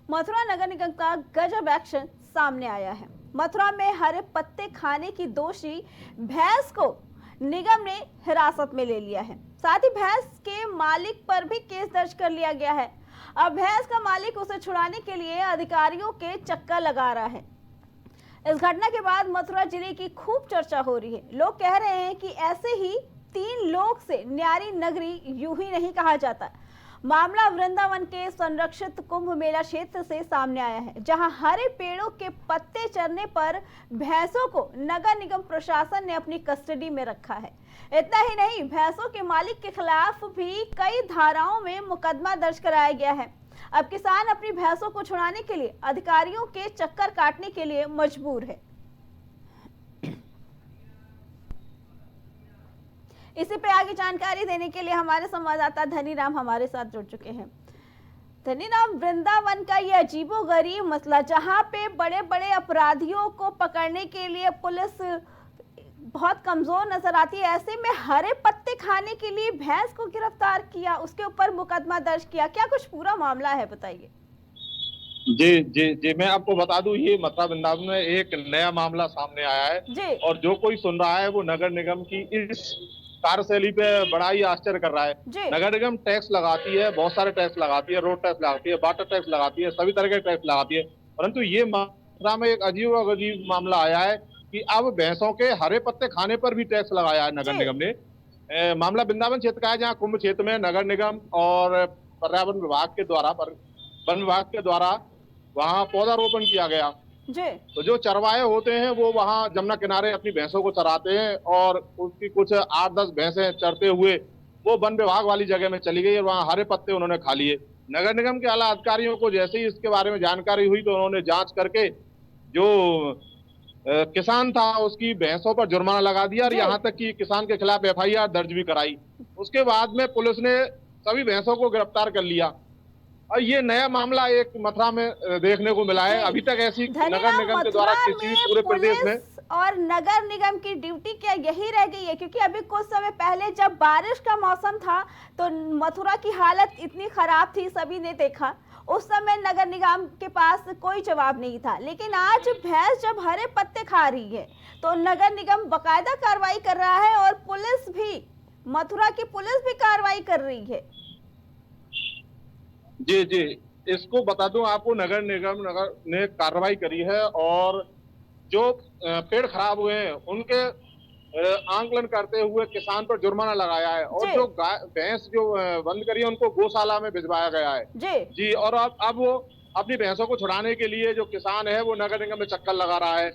मथुरा नगर निगम का गजब एक्शन सामने आया है। मथुरा में हरे पत्ते खाने की दोषी भैंस को निगम ने हिरासत में ले लिया है। साथ ही भैंस के मालिक पर भी केस दर्ज कर लिया गया है। अब भैंस का मालिक उसे छुड़ाने के लिए अधिकारियों के चक्कर लगा रहा है। इस घटना के बाद मथुरा जिले की खूब चर्चा हो रही है। लोग कह रहे हैं कि ऐसे ही 3 लोग से न्यारी नगरी यूं ही नहीं कहा जाता। मामला वृंदावन के संरक्षित कुंभ मेला क्षेत्र से सामने आया है, जहां हरे पेड़ों के पत्ते चरने पर भैंसों को नगर निगम प्रशासन ने अपनी कस्टडी में रखा है। इतना ही नहीं, भैंसों के मालिक के खिलाफ भी कई धाराओं में मुकदमा दर्ज कराया गया है। अब किसान अपनी भैंसों को छुड़ाने के लिए अधिकारियों के चक्कर काटने के लिए मजबूर है। इसी पे आगे जानकारी देने के लिए हमारे संवाददाता धनीराम हमारे साथ जुड़ चुके हैं। धनीराम, वृंदावन का ये अजीबोगरीब मसला, जहां पे बड़े बड़े अपराधियों को पकड़ने के लिए पुलिस बहुत कमजोर नजर आती है, ऐसे में हरे पत्ते खाने के लिए भैंस को गिरफ्तार किया, उसके ऊपर मुकदमा दर्ज किया, क्या कुछ पूरा मामला है, बताइए। जी जी जी, मैं आपको बता दूं, ये मथुरा वृंदावन में एक नया मामला सामने आया है जी। और जो कोई सुन रहा है वो नगर निगम की इस कार्यशैली पे बड़ा ही आश्चर्य कर रहा है। नगर निगम टैक्स लगाती है, बहुत सारे टैक्स लगाती है, रोड टैक्स लगाती है, वाटर टैक्स लगाती है, सभी तरह के टैक्स लगाती है, परंतु ये मथुरा में एक अजीब मामला आया है कि अब भैंसों के हरे पत्ते खाने पर भी टैक्स लगाया है नगर निगम ने। मामला वृंदावन क्षेत्र का है, जहाँ कुंभ क्षेत्र में नगर निगम और पर्यावरण विभाग के द्वारा वन विभाग के द्वारा वहाँ पौधारोपण किया गया। जी। तो जो चरवाहे होते हैं वो वहाँ जमुना किनारे अपनी भैंसों को चराते हैं और उसकी कुछ 8-10 भैंसें चरते हुए वो वन विभाग वाली जगह में चली गई और वहाँ हरे पत्ते उन्होंने खा लिए। नगर निगम के आला अधिकारियों को जैसे ही इसके बारे में जानकारी हुई तो उन्होंने जांच करके जो किसान था उसकी भैंसों पर जुर्माना लगा दिया और यहाँ तक कि किसान के खिलाफ FIR दर्ज भी कराई। उसके बाद में पुलिस ने सभी भैंसों को गिरफ्तार कर लिया और ये नया मामला एक मथुरा में देखने को मिला है। अभी तक ऐसी नगर निगम के द्वारा किसी पूरे प्रदेश में और नगर निगम की ड्यूटी क्या यही रह गई है? क्योंकि अभी कुछ समय पहले जब बारिश का मौसम था तो मथुरा की हालत इतनी खराब थी, सभी ने देखा। उस समय नगर निगम के पास कोई जवाब नहीं था, लेकिन आज भैंस जब हरे पत्ते खा रही है तो नगर निगम बाकायदा कार्रवाई कर रहा है और पुलिस भी, मथुरा की पुलिस भी कार्रवाई कर रही है। जी जी, इसको बता दूं आपको, नगर निगम ने कार्रवाई करी है और जो पेड़ खराब हुए हैं उनके आंकलन करते हुए किसान पर जुर्माना लगाया है और जो भैंस जो बंद करी है उनको गौशाला में भिजवाया गया है। जी, और अब वो अपनी भैंसों को छुड़ाने के लिए जो किसान है वो नगर निगम में चक्कर लगा रहा है।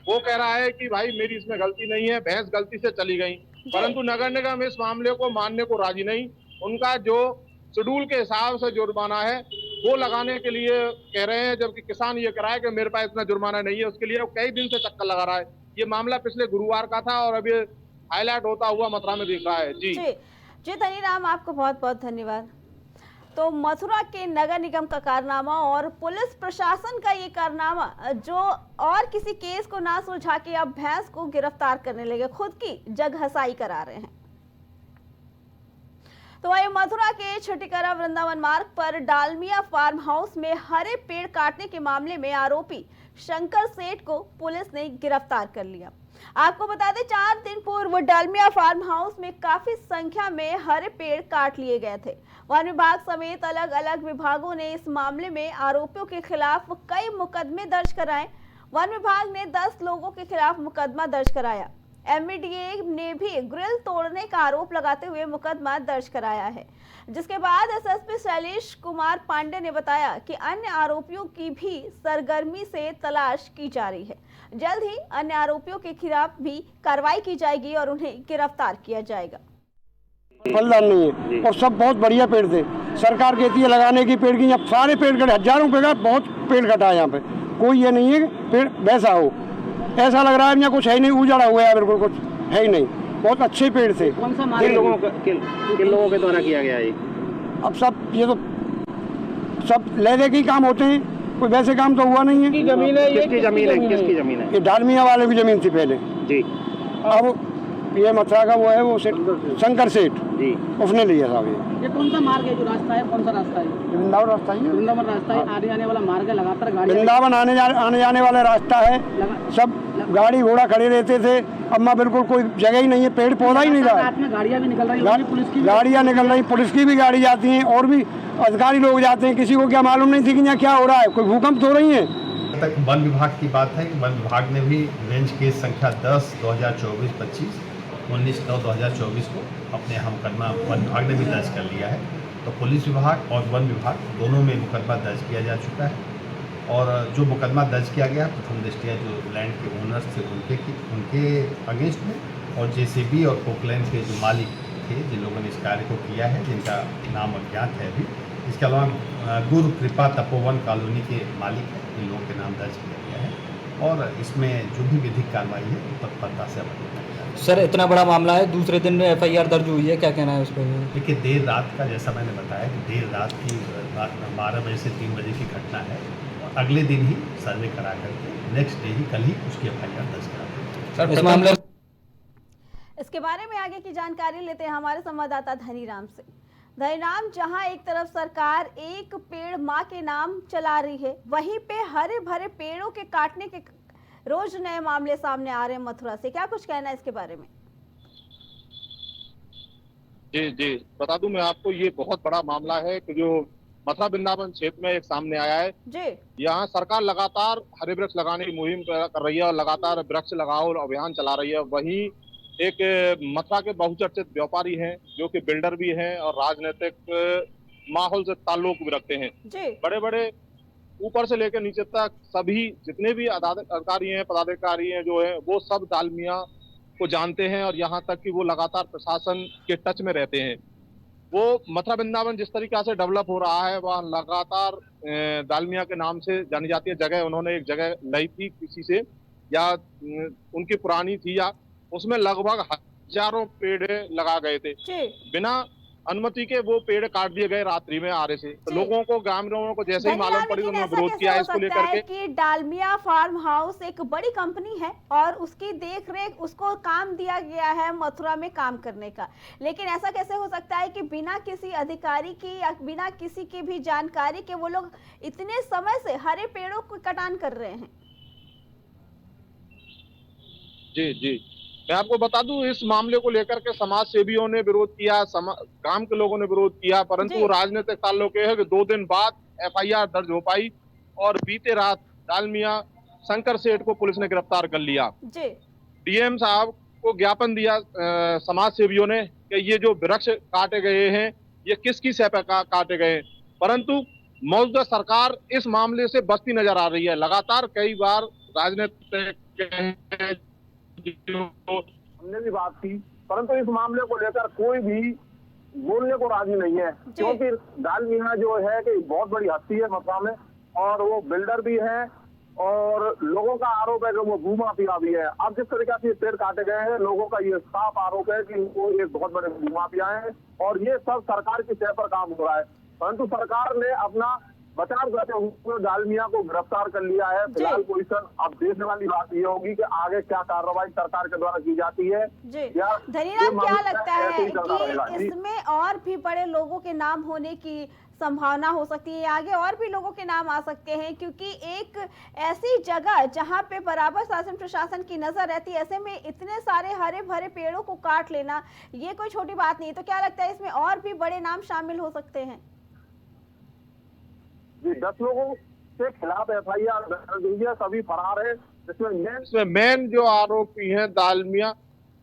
वो कह रहा है कि भाई मेरी इसमें गलती नहीं है, भैंस गलती से चली गई, परंतु नगर निगम इस मामले को मानने को राजी नहीं। उनका जो शेड्यूल के हिसाब से जुर्माना है वो लगाने के लिए कह रहे हैं, जबकि किसान ये कह रहा है कि मेरे पास इतना जुर्माना नहीं है, उसके लिए वो कई दिन से चक्कर लगा रहा है। ये मामला पिछले गुरुवार का था और अभी हाईलाइट होता हुआ मथुरा में दिख रहा है। जी जी धनीराम, आपको बहुत बहुत धन्यवाद। तो मथुरा के नगर निगम का कारनामा और पुलिस प्रशासन का ये कारनामा, जो और किसी केस को ना सुलझा के अब भैंस को गिरफ्तार करने लगे, खुद की जगहसाई करा रहे हैं। तो वही मथुरा के छठीकरा वृंदावन मार्ग पर डालमिया फार्म हाउस में हरे पेड़ काटने के मामले में आरोपी शंकर सेठ को पुलिस ने गिरफ्तार कर लिया। आपको बता दें, 4 दिन पूर्व डालमिया फार्म हाउस में काफी संख्या में हरे पेड़ काट लिए गए थे। वन विभाग समेत अलग अलग विभागों ने इस मामले में आरोपियों के खिलाफ कई मुकदमे दर्ज कराए। वन विभाग ने 10 लोगों के खिलाफ मुकदमा दर्ज कराया। MVDA ने भी ग्रिल तोड़ने का आरोप लगाते हुए मुकदमा दर्ज कराया है, जिसके बाद SSP शैलेश कुमार पांडे ने बताया कि अन्य आरोपियों की भी सरगर्मी से तलाश की जा रही है। जल्द ही अन्य आरोपियों के खिलाफ भी कार्रवाई की जाएगी और उन्हें गिरफ्तार किया जाएगा। फलदार नहीं है और सब बहुत बढ़िया पेड़ थे। सरकार कहती है लगाने की पेड़ की, यहाँ सारे पेड़ कटे, हजारों पेड़ का बहुत पेड़ कटा है। यहाँ पे कोई ये नहीं है पेड़ वैसा हो, ऐसा लग रहा है यहाँ कुछ है ही नहीं, उजड़ा हुआ है, बिल्कुल कुछ है ही नहीं। बहुत अच्छे पेड़ थे। कौन सा किन लोगों के द्वारा किया गया है? अब सब ये तो सब ले के काम होते हैं, कोई वैसे काम तो हुआ नहीं है। किसकी जमीन है ये? किसकी जमीन है? ये डालमिया वाले की जमीन थी पहले। जी। अब ये मथुरा का वो है वो शंकर सेठ जी। उसने लिया साहब। ये कौन सा मार्ग है जो रास्ता है, कौन सा रास्ता है? वृंदावन रास्ता ही है, वृंदावन रास्ता है, आने जाने वाला मार्ग है, लगातार गाड़ी वृंदावन आने जाने वाला रास्ता है। सब गाड़ी घोड़ा खड़े रहते थे, अब मैं बिल्कुल कोई जगह ही नहीं है, पेड़ पौधा ही नहीं रहा। रात में गाड़ियाँ भी निकल रही है, पुलिस की गाड़ियाँ निकल रही, पुलिस की भी गाड़ी जाती हैं और भी अधिकारी लोग जाते हैं। किसी को क्या मालूम नहीं थी कि यहाँ क्या हो रहा है, कोई भूकंप हो रही है। तक वन विभाग की बात है कि वन विभाग ने भी रेंज केस संख्या 10/2024-25 19/9/2024 को अपने यहाँ मुकदमा वन विभाग ने भी दर्ज कर लिया है। तो पुलिस विभाग और वन विभाग दोनों में मुकदमा दर्ज किया जा चुका है। और जो मुकदमा दर्ज किया गया प्रथम दृष्टिया जो लैंड के ओनर्स थे उनके अगेंस्ट में, और जेसीबी और पोकलैंड के जो मालिक थे जिन लोगों ने इस कार्य को किया है, जिनका नाम अज्ञात है अभी। इसके अलावा गुरु कृपा तपोवन कॉलोनी के मालिक हैं, इन लोगों के नाम दर्ज किया गया है और इसमें जो भी विधिक कार्रवाई है तत्परता से अमल किया जाएगा। सर इतना बड़ा मामला है, दूसरे दिन FIR दर्ज हुई है, क्या कहना है उस पर? देखिए देर रात का, जैसा मैंने बताया कि देर रात की 12 बजे से 3 बजे की घटना है। अगले दिन ही सर्वे करा करके नेक्स्ट डे ही कल ही उसकी FIR दर्ज करा देंगे। सर इस मामले इसके बारे में आगे की जानकारी लेते हैं हमारे संवाददाता धनीराम से। धनीराम, जहां एक तरफ सरकार एक पेड़ माँ के नाम चला रही है, वहीं पे हरे भरे पेड़ों के काटने के रोज नए मामले सामने आ रहे हैं मथुरा से, क्या कुछ कहना है इसके बारे में? जी जी, बता दूं मैं आपको, ये बहुत बड़ा मामला है कि जो मथुरा वृंदावन क्षेत्र में एक सामने आया है जी। यहाँ सरकार लगातार हरे वृक्ष लगाने की मुहिम कर रही है और लगातार वृक्ष लगाओ अभियान चला रही है। वहीं एक मथुरा के बहुचर्चित व्यापारी हैं जो कि बिल्डर भी हैं और राजनीतिक माहौल से ताल्लुक भी रखते हैं। जी। बड़े बड़े ऊपर से लेकर नीचे तक सभी जितने भी अधिकारी हैं, पदाधिकारी हैं जो हैं, वो सब दालमिया को जानते हैं और यहाँ तक कि वो लगातार प्रशासन के टच में रहते हैं। वो मथुरा वृंदावन जिस तरीके से डेवलप हो रहा है, वह लगातार दालमिया के नाम से जानी जाती है। जगह उन्होंने एक जगह ली थी किसी से, या उनकी पुरानी थी, या उसमें लगभग हजारों पेड़ लगा गए थे। बिना अनुमति के वो पेड़ काट दिए गए रात्रि में आरे से। तो लोगों को, ग्रामीणों को जैसे ही मालूम पड़ी तो उन्होंने विरोध किया इसको लेकर के कि डालमिया फार्म हाउस एक बड़ी कंपनी है और उसकी देखरेख, उसको काम दिया गया है मथुरा में काम करने का, लेकिन ऐसा कैसे हो सकता है कि बिना किसी अधिकारी की या बिना किसी की भी जानकारी के वो लोग इतने समय से हरे पेड़ों को कटान कर रहे हैं? जी जी, मैं आपको बता दूं, इस मामले को लेकर के समाज सेवियों ने विरोध किया, गांव के लोगों ने विरोध किया, परंतु राजनीतिक ताल्लुक है कि 2 दिन बाद FIR दर्ज हो पाई और बीते रात दालमिया शंकर सेठ को पुलिस ने गिरफ्तार कर लिया। DM साहब को ज्ञापन दिया समाज सेवियों ने कि ये जो वृक्ष काटे गए हैं ये किसकी सह पर काटे गए, परंतु मौजूदा सरकार इस मामले से बचती नजर आ रही है। लगातार कई बार राजनीतिक हमने भी बात की, परंतु इस मामले को लेकर कोई भी बोलने को राजी नहीं है, क्योंकि दालमिया जो है कि बहुत बड़ी हस्ती है मथुरा में और वो बिल्डर भी है और लोगों का आरोप है कि वो भूमाफिया भी है। अब जिस तरीके से पेड़ काटे गए हैं, लोगों का ये साफ आरोप है कि वो एक बहुत बड़े भूमाफिया है और ये सब सरकार की सह पर काम हो रहा है। परंतु सरकार ने अपना बचाव करते हुए दालमिया को गिरफ्तार कर लिया है। फिलहाल पोजीशन अब देखने वाली बात ये होगी कि आगे क्या कार्रवाई सरकार के द्वारा की जाती है। धनीराम, क्या लगता है कि इसमें और भी बड़े लोगों के नाम होने की संभावना हो सकती है, आगे और भी लोगों के नाम आ सकते हैं, क्योंकि एक ऐसी जगह जहां पे बराबर शासन प्रशासन की नजर रहती है, ऐसे में इतने सारे हरे भरे पेड़ों को काट लेना ये कोई छोटी बात नहीं। तो क्या लगता है इसमें और भी बड़े नाम शामिल हो सकते हैं? जी, 10 लोगों के खिलाफ FIR दर्ज हुई है, सभी फरार है। इसमें मेन जो आरोपी हैं दालमिया,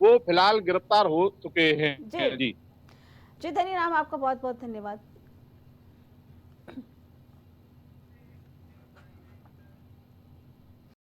वो फिलहाल गिरफ्तार हो चुके हैं। जी धनीराम, आपका बहुत बहुत धन्यवाद।